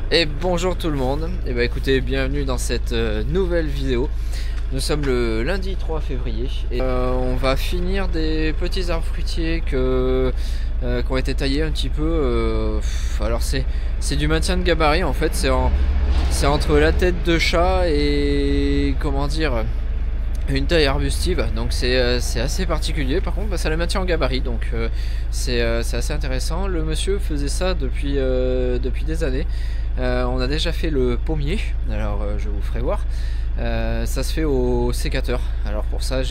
Et bonjour tout le monde, et bah écoutez, bienvenue dans cette nouvelle vidéo. Nous sommes le lundi 3 février et on va finir des petits arbres fruitiers qui ont été taillés un petit peu. Alors c'est du maintien de gabarit en fait, c'est entre la tête de chat et comment dire, une taille arbustive, donc c'est assez particulier. Par contre ça le maintient en gabarit, donc c'est assez intéressant. Le monsieur faisait ça depuis des années. On a déjà fait le pommier, alors je vous ferai voir. Ça se fait au sécateur. Alors pour ça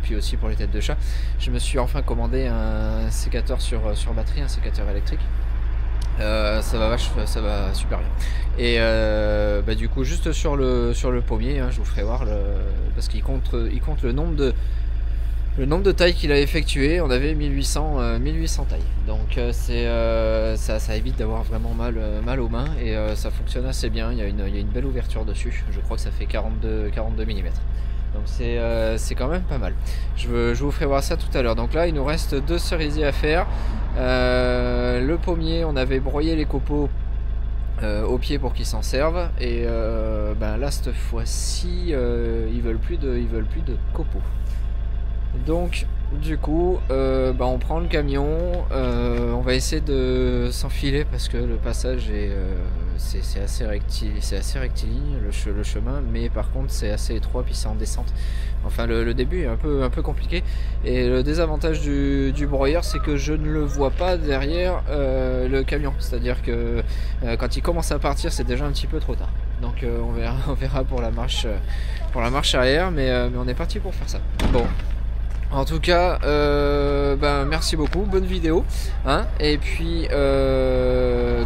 puis aussi pour les têtes de chat, je me suis enfin commandé un sécateur sur batterie, un sécateur électrique. Ça va super bien. Et du coup juste sur le pommier, hein, je vous ferai voir parce qu'il compte le nombre de tailles qu'il a effectué. On avait 1800 tailles, donc ça évite d'avoir vraiment mal aux mains, et ça fonctionne assez bien. Il y a une belle ouverture dessus, je crois que ça fait 42 mm, donc c'est quand même pas mal. Je vous ferai voir ça tout à l'heure. Donc là il nous reste 2 cerisiers à faire. Le pommier, on avait broyé les copeaux au pied pour qu'ils s'en servent, et là cette fois-ci ils veulent plus de copeaux. Donc du coup on prend le camion, on va essayer de s'enfiler parce que le passage c'est assez rectiligne le chemin, mais par contre c'est assez étroit, puis c'est en descente. Enfin le début est un peu compliqué, et le désavantage du broyeur, c'est que je ne le vois pas derrière le camion, c'est à dire que quand il commence à partir c'est déjà un petit peu trop tard. Donc on verra pour la marche arrière, mais on est parti pour faire ça. Bon, en tout cas, merci beaucoup, bonne vidéo, hein, et puis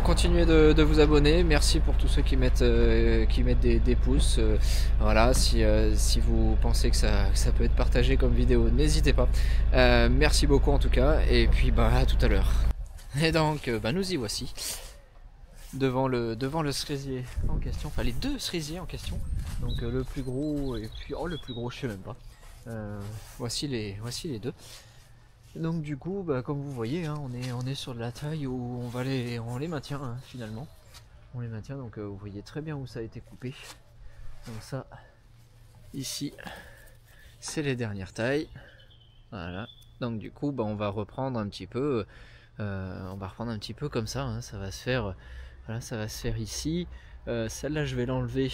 continuez de vous abonner. Merci pour tous ceux qui mettent des pouces. Voilà, si vous pensez que ça peut être partagé comme vidéo, n'hésitez pas. Merci beaucoup en tout cas, et puis à tout à l'heure. Et donc nous y voici devant le cerisier en question, enfin les 2 cerisiers en question. Donc le plus gros, et puis le plus gros je sais même pas. Voici les 2. Donc du coup comme vous voyez, hein, on est sur de la taille où on les maintient, hein, finalement. On les maintient, donc vous voyez très bien où ça a été coupé. Donc ça ici c'est les dernières tailles. Voilà. Donc du coup on va reprendre un petit peu comme ça, hein. Ça va se faire, voilà, ça va se faire ici. Celle-là je vais l'enlever.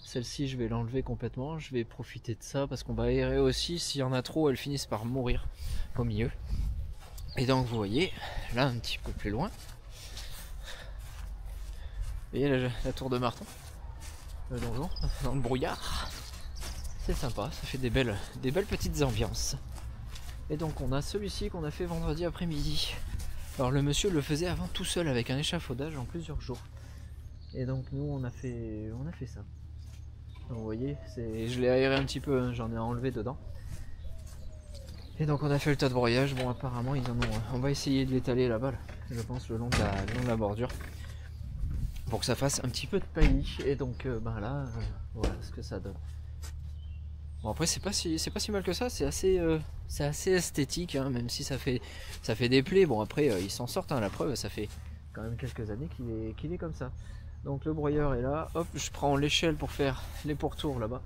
Celle-ci je vais l'enlever complètement, je vais profiter de ça parce qu'on va aérer aussi. S'il y en a trop, elles finissent par mourir au milieu. Et donc vous voyez, là un petit peu plus loin, vous voyez la tour de Martin, le donjon, dans le brouillard. C'est sympa, ça fait des belles petites ambiances. Et donc on a celui-ci qu'on a fait vendredi après-midi. Alors le monsieur le faisait avant tout seul avec un échafaudage en plusieurs jours. Et donc nous on a fait ça. Donc vous voyez, je l'ai aéré un petit peu, hein, j'en ai enlevé dedans. Et donc on a fait le tas de broyage. Bon, apparemment ils en ont. On va essayer de l'étaler là-bas, je pense, le long de la bordure, pour que ça fasse un petit peu de paillis. Et donc voilà ce que ça donne. Bon, après c'est pas si mal que ça, c'est assez esthétique, hein, même si ça fait des plaies. Bon, après ils s'en sortent, hein, la preuve, ça fait quand même quelques années qu'il est comme ça. Donc le broyeur est là, hop, je prends l'échelle pour faire les pourtours là-bas.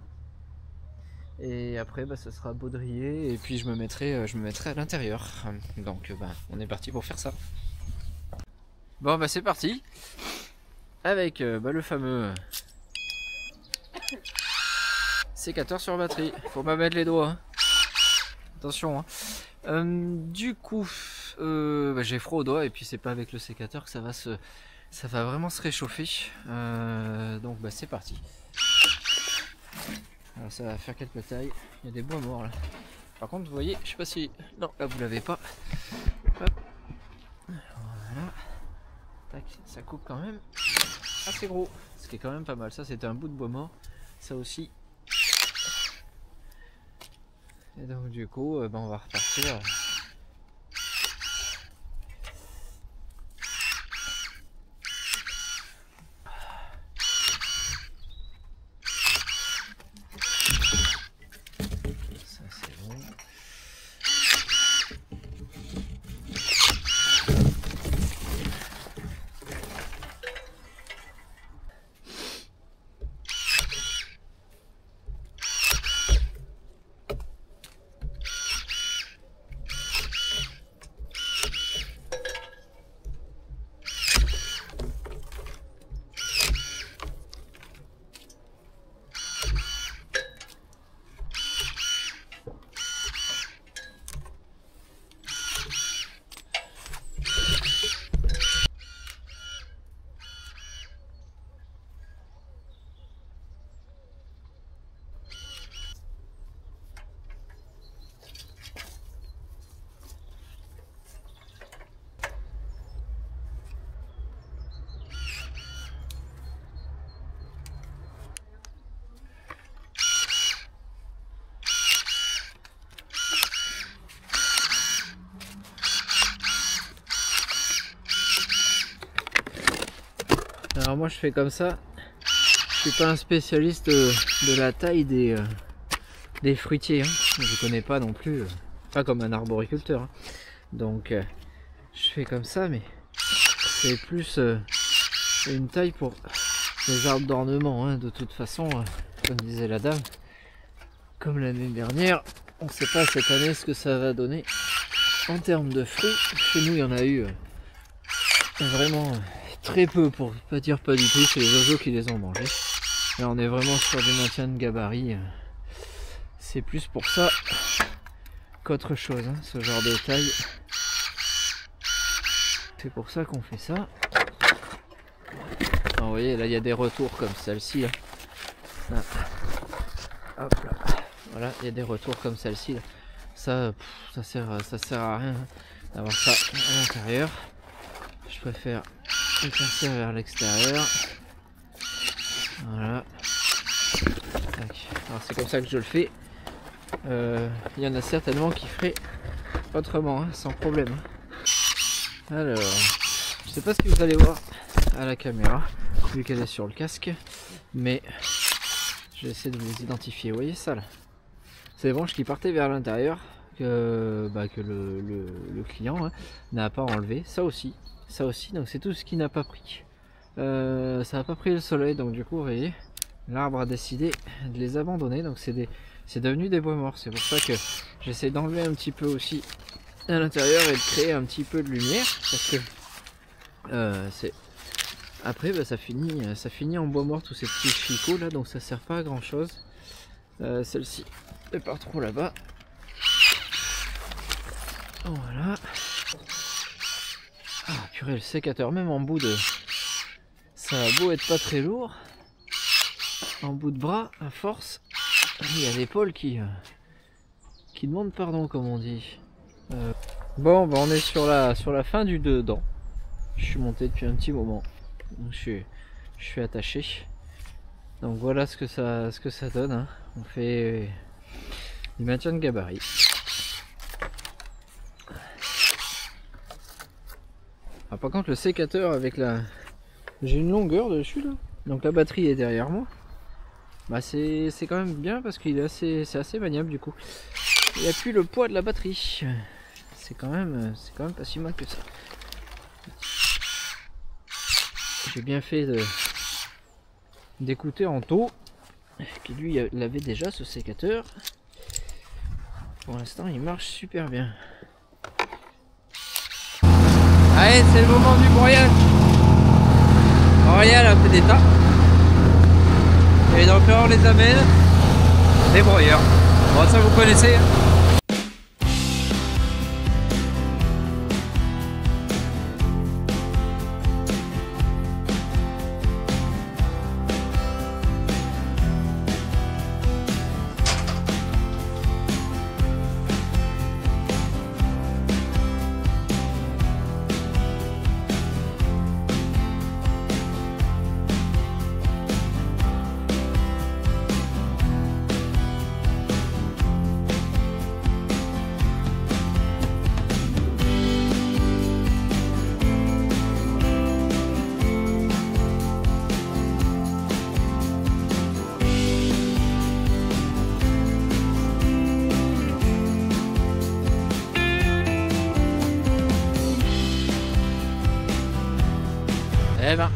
Et après ce sera baudrier, et puis je me mettrai à l'intérieur. Donc on est parti pour faire ça. Bon c'est parti. Avec le fameux sécateur sur batterie. Faut pas mettre les doigts, hein. Attention, hein. Du coup j'ai froid aux doigts, et puis c'est pas avec le sécateur que ça va vraiment se réchauffer. Donc c'est parti. Alors ça va faire quelques tailles. Il y a des bois morts là. Par contre vous voyez, je sais pas si... Non, là vous l'avez pas. Hop. Voilà. Tac, ça coupe quand même assez gros. Ce qui est quand même pas mal. Ça c'était un bout de bois mort. Ça aussi. Et donc du coup on va repartir. Alors moi je fais comme ça. Je suis pas un spécialiste de la taille des fruitiers, hein. Je connais pas non plus, pas comme un arboriculteur, hein. Donc je fais comme ça, mais c'est plus une taille pour les arbres d'ornement, hein. De toute façon, comme disait la dame, comme l'année dernière, on ne sait pas cette année ce que ça va donner en termes de fruits. Chez nous il y en a eu vraiment très peu, pour pas dire pas du tout. C'est les oiseaux qui les ont mangés. Là on est vraiment sur du maintien de gabarit. C'est plus pour ça qu'autre chose, hein, ce genre de taille. C'est pour ça qu'on fait ça. Alors, vous voyez, là il y a des retours comme celle-ci. Là. Hop là. Voilà, il y a des retours comme celle-ci. Ça sert à rien, hein, d'avoir ça à l'intérieur. Je préfère éclaircir vers l'extérieur. Voilà. Alors c'est comme ça que je le fais. Il y en a certainement qui feraient autrement, hein, sans problème. Alors, je sais pas ce que vous allez voir à la caméra, vu qu'elle est sur le casque, mais je vais essayer de vous identifier. Vous voyez ça là? C'est des branches qui partaient vers l'intérieur, que le client, hein, n'a pas enlevé. Ça aussi, donc c'est tout ce qui n'a pas pris. Ça n'a pas pris le soleil, donc du coup, vous voyez, l'arbre a décidé de les abandonner. Donc c'est devenu des bois morts. C'est pour ça que j'essaie d'enlever un petit peu aussi à l'intérieur et de créer un petit peu de lumière, parce que après ça finit en bois mort, tous ces petits chicots là, donc ça sert pas à grand chose. Celle-ci elle part trop là-bas. Voilà. Ah purée, le sécateur, même en bout de... Ça a beau être pas très lourd, en bout de bras, à force, il y a l'épaule qui demande pardon, comme on dit. Bon, bah on est sur la fin du dedans. Je suis monté depuis un petit moment, donc je suis attaché. Donc voilà ce que ça donne, hein. On fait du maintien de gabarit. Ah, par contre le sécateur avec j'ai une longueur dessus là, donc la batterie est derrière moi. Bah c'est quand même bien parce qu'il est c'est assez maniable du coup. Il appuie le poids de la batterie. C'est quand même pas si mal que ça. J'ai bien fait d'écouter Anto, qui lui l'avait déjà ce sécateur. Pour l'instant il marche super bien. Allez, c'est le moment du broyage. Royal un peu d'état. Et donc là on les amène des broyeurs. Bon, ça vous connaissez, hein. Eh ben,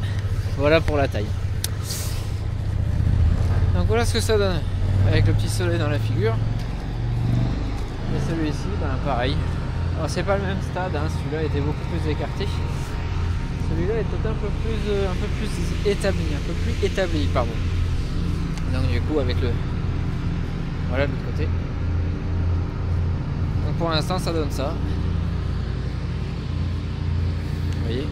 voilà pour la taille. Donc voilà ce que ça donne avec le petit soleil dans la figure. Et celui-ci, ben pareil. Alors c'est pas le même stade, hein. Celui-là était beaucoup plus écarté. Celui-là est un peu plus établi, pardon. Donc du coup avec voilà de l'autre côté. Donc pour l'instant ça donne ça. Vous voyez.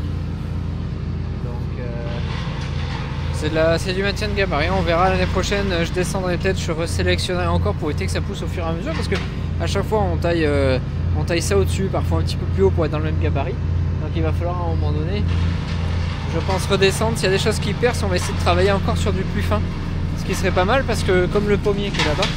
C'est du maintien de gabarit. On verra l'année prochaine, je descendrai peut-être, je resélectionnerai encore pour éviter que ça pousse au fur et à mesure, parce que à chaque fois on taille ça au-dessus, parfois un petit peu plus haut pour être dans le même gabarit. Donc il va falloir à un moment donné, je pense, redescendre. S'il y a des choses qui percent, on va essayer de travailler encore sur du plus fin, ce qui serait pas mal, parce que comme le pommier qui est là-bas,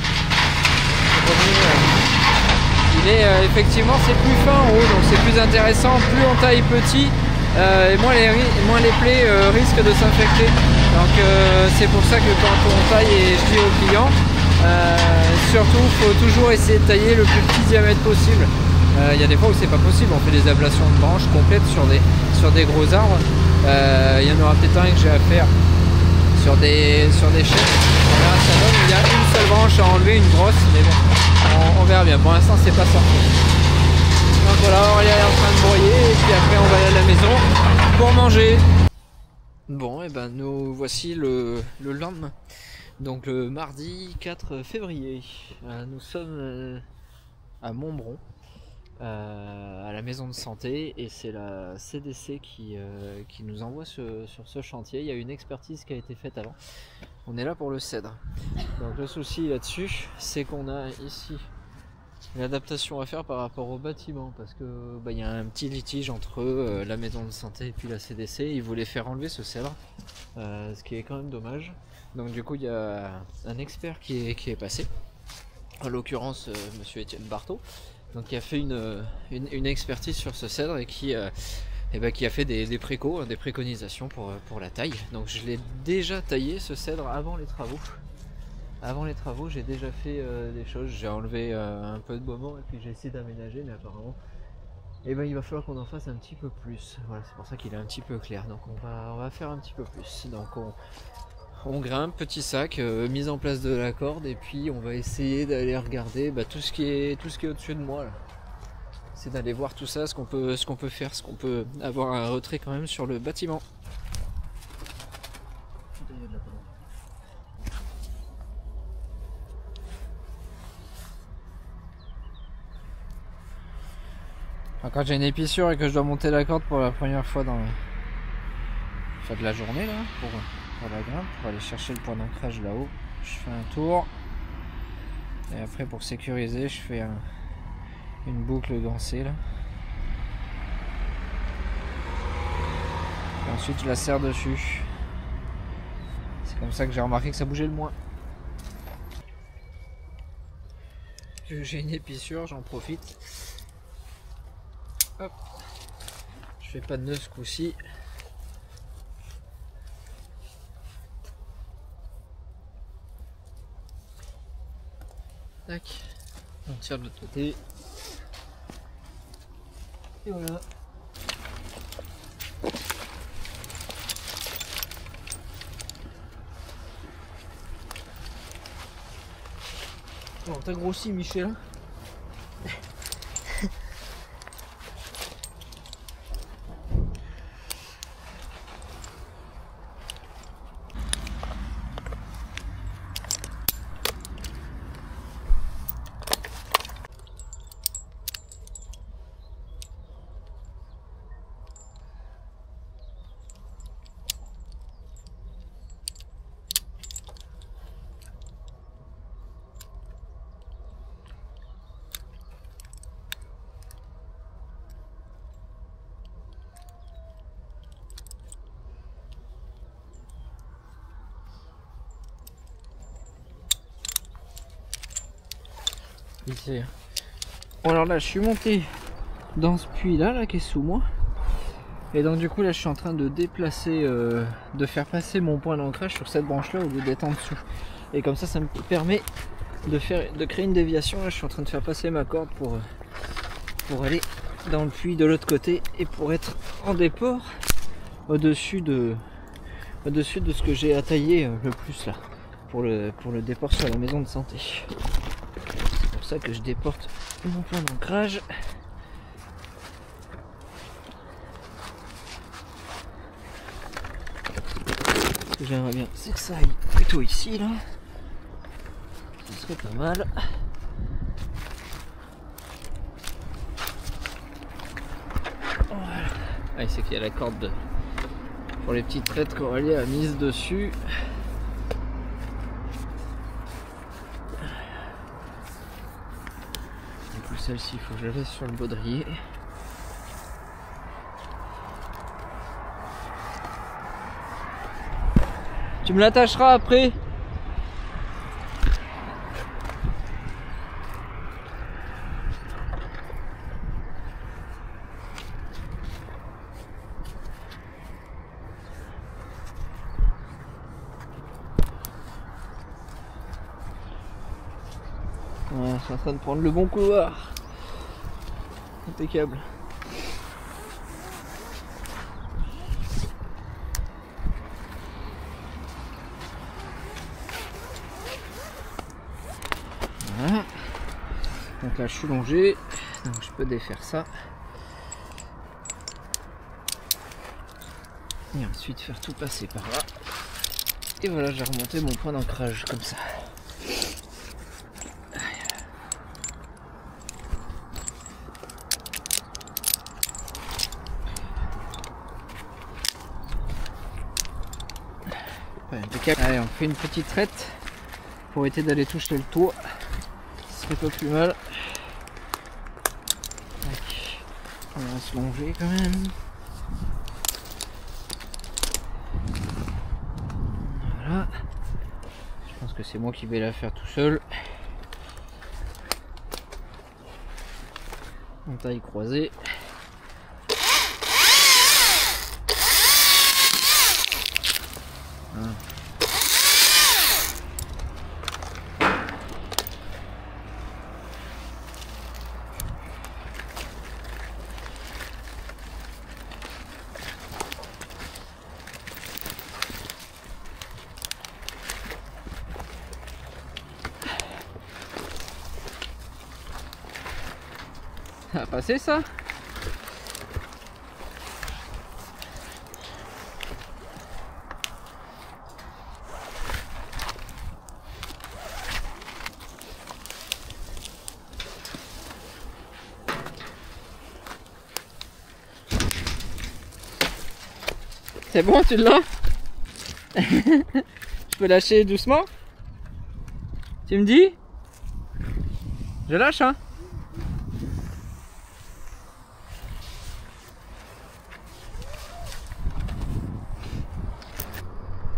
il est effectivement c'est plus fin en haut, donc c'est plus intéressant. Plus on taille petit, et moins les plaies risquent de s'infecter. Donc c'est pour ça que quand on taille, et je dis aux clients, surtout il faut toujours essayer de tailler le plus petit diamètre possible. Il y a des fois où c'est pas possible, on fait des ablations de branches complètes sur des gros arbres. Il y en aura peut-être un que j'ai à faire sur des chênes. On verra ça donne. Il y a une seule branche à enlever, une brosse, mais bon, on verra bien. Pour l'instant c'est pas sorti. Donc voilà, on est en train de broyer et puis après on va aller à la maison pour manger. Bon, et ben nous voici le lendemain. Donc le mardi 4 février. Nous sommes à Montbron, à la maison de santé, et c'est la CDC qui nous envoie sur ce chantier. Il y a une expertise qui a été faite avant. On est là pour le cèdre. Donc le souci là-dessus, c'est qu'on a ici l'adaptation à faire par rapport au bâtiment, parce que il y a un petit litige entre la maison de santé et puis la CDC. Ils voulaient faire enlever ce cèdre, ce qui est quand même dommage. Donc du coup il y a un expert qui est passé, en l'occurrence monsieur Étienne Barthaud, donc qui a fait une expertise sur ce cèdre et qui a fait des préconisations pour la taille. Donc je l'ai déjà taillé ce cèdre avant les travaux. Avant les travaux, j'ai déjà fait des choses. J'ai enlevé un peu de bois et puis j'ai essayé d'aménager, mais apparemment il va falloir qu'on en fasse un petit peu plus. Voilà, c'est pour ça qu'il est un petit peu clair. Donc on va faire un petit peu plus. Donc on grimpe, petit sac, mise en place de la corde, et puis on va essayer d'aller regarder tout ce qui est au-dessus de moi là. C'est d'aller voir tout ça, ce qu'on peut faire, ce qu'on peut avoir un retrait quand même sur le bâtiment. Quand j'ai une épissure et que je dois monter la corde pour la première fois dans de la journée là, pour la grimpe, pour aller chercher le point d'ancrage là-haut, je fais un tour, et après pour sécuriser je fais une boucle gancée là, et ensuite je la serre dessus. C'est comme ça que j'ai remarqué que ça bougeait le moins. J'ai une épissure, j'en profite. Hop, je fais pas de nœud ce coup-ci. Tac, on tire de l'autre côté. Et voilà. Bon, t'as grossi, Michel. Ici. Bon, alors là je suis monté dans ce puits là qui est sous moi, et donc du coup là je suis en train de déplacer, de faire passer mon point d'ancrage sur cette branche là au lieu d'être en dessous, et comme ça me permet de créer une déviation. Là je suis en train de faire passer ma corde pour aller dans le puits de l'autre côté et pour être en déport au-dessus de ce que j'ai à tailler le plus là, pour le déport sur la maison de santé. C'est pour ça que je déporte mon point d'ancrage. Ce que j'aimerais bien, c'est que ça aille plutôt ici là. Ce serait pas mal. Voilà. Ah, c'est qu'il y a la corde pour les petites traites coralliées à mise dessus. Du coup celle-ci il faut que je la laisse sur le baudrier. Tu me l'attacheras après. Ouais, je suis en train de prendre le bon couloir. Impeccable. Voilà. Donc là je suis longé, donc je peux défaire ça. Et ensuite faire tout passer par là. Et voilà, j'ai remonté mon point d'ancrage comme ça. Ouais, impeccable. Allez, on fait une petite traite pour éviter d'aller toucher le toit. Ce serait pas plus mal. Tac. On va se longer quand même. Voilà. Je pense que c'est moi qui vais la faire tout seul. En taille croisée. Ça a passé ça? C'est bon, tu l'as? Je peux lâcher doucement? Tu me dis? Je lâche, hein?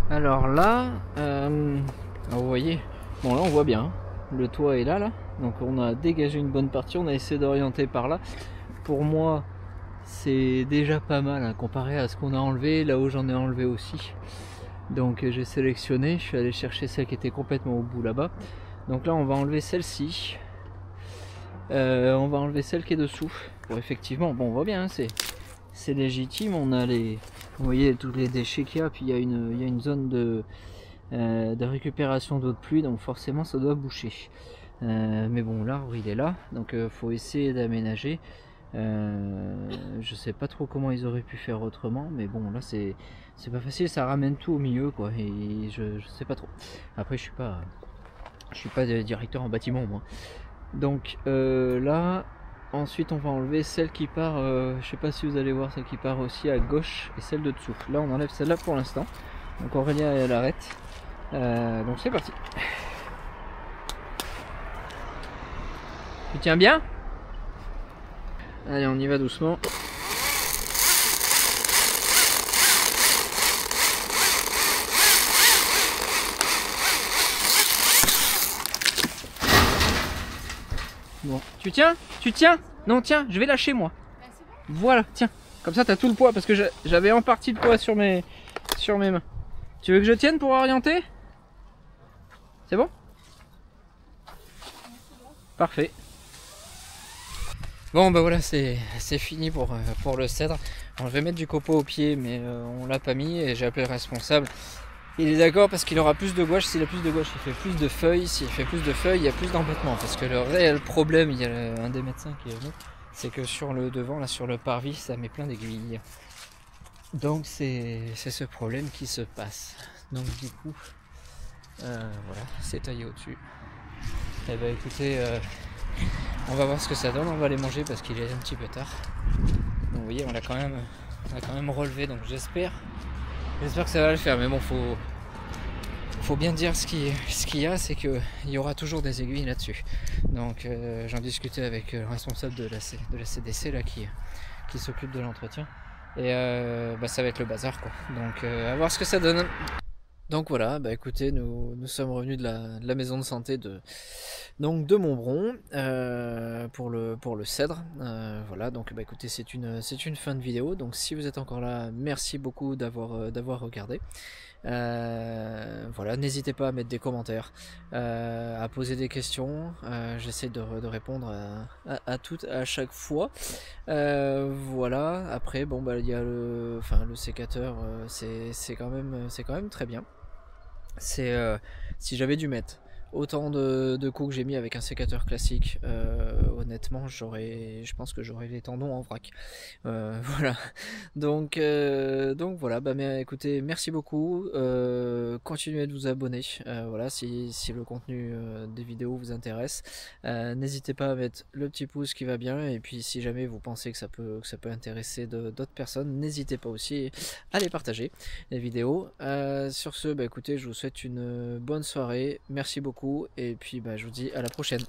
Alors là, vous voyez, bon là on voit bien, le toit est là, donc on a dégagé une bonne partie, on a essayé d'orienter par là. Pour moi, c'est déjà pas mal hein, comparé à ce qu'on a enlevé, là-haut j'en ai enlevé aussi. Donc j'ai sélectionné, je suis allé chercher celle qui était complètement au bout là-bas. Donc là on va enlever celle-ci, on va enlever celle qui est dessous. Bon effectivement, bon on voit bien, hein, c'est légitime, on a les... Vous voyez tous les déchets qu'il y a, puis il y a une zone de récupération d'eau de pluie, donc forcément ça doit boucher. Mais bon, l'arbre il est là, donc faut essayer d'aménager. Je sais pas trop comment ils auraient pu faire autrement, mais bon là c'est pas facile, ça ramène tout au milieu quoi, et je sais pas trop. Après je suis pas directeur en bâtiment moi. Donc là. Ensuite on va enlever celle qui part, je sais pas si vous allez voir, celle qui part aussi à gauche et celle de dessous. Là on enlève celle-là pour l'instant. Donc Aurélien elle arrête. Donc c'est parti. Tu tiens bien? Allez on y va doucement. Bon, tu tiens? Tu tiens? Non, tiens, je vais lâcher moi. Voilà, tiens. Comme ça, t'as tout le poids parce que j'avais en partie le poids sur mes mains. Tu veux que je tienne pour orienter? C'est bon? Parfait. Bon, bah voilà, c'est fini pour le cèdre. Alors, je vais mettre du copeau au pied, mais on l'a pas mis et j'ai appelé le responsable. Il est d'accord parce qu'il aura plus de gouache, s'il a plus de gouache il fait plus de feuilles, s'il fait plus de feuilles il y a plus d'embêtement. Parce que le réel problème, il y a un des médecins qui est venu, c'est que sur le devant, là sur le parvis, ça met plein d'aiguilles. Donc c'est ce problème qui se passe. Donc du coup, voilà, c'est taillé au-dessus. Et bah écoutez, on va voir ce que ça donne, on va les manger parce qu'il est un petit peu tard. Donc vous voyez, on l'a quand même relevé, donc j'espère que ça va le faire, mais bon, faut bien dire ce qu'il y a, c'est qu'il y aura toujours des aiguilles là-dessus. Donc j'en discutais avec le responsable de la CDC là, qui s'occupe de l'entretien. Et bah, ça va être le bazar quoi. Donc à voir ce que ça donne. Donc voilà, bah écoutez, nous sommes revenus de la maison de santé de Montbron pour le Cèdre. Voilà, donc bah écoutez, c'est une fin de vidéo. Donc si vous êtes encore là, merci beaucoup d'avoir regardé. Voilà, n'hésitez pas à mettre des commentaires, à poser des questions. J'essaie de répondre à toutes à chaque fois. Voilà. Après, bon bah il y a le sécateur, c'est quand même très bien. C'est si j'avais dû mettre autant de coups que j'ai mis avec un sécateur classique, honnêtement, je pense que j'aurais les tendons en vrac. Voilà. Donc voilà. Bah mais écoutez, merci beaucoup. Continuez de vous abonner. Voilà, si le contenu des vidéos vous intéresse, n'hésitez pas à mettre le petit pouce qui va bien. Et puis si jamais vous pensez que ça peut intéresser d'autres personnes, n'hésitez pas aussi à les partager les vidéos. Sur ce, bah écoutez, je vous souhaite une bonne soirée. Merci beaucoup et puis bah, je vous dis à la prochaine.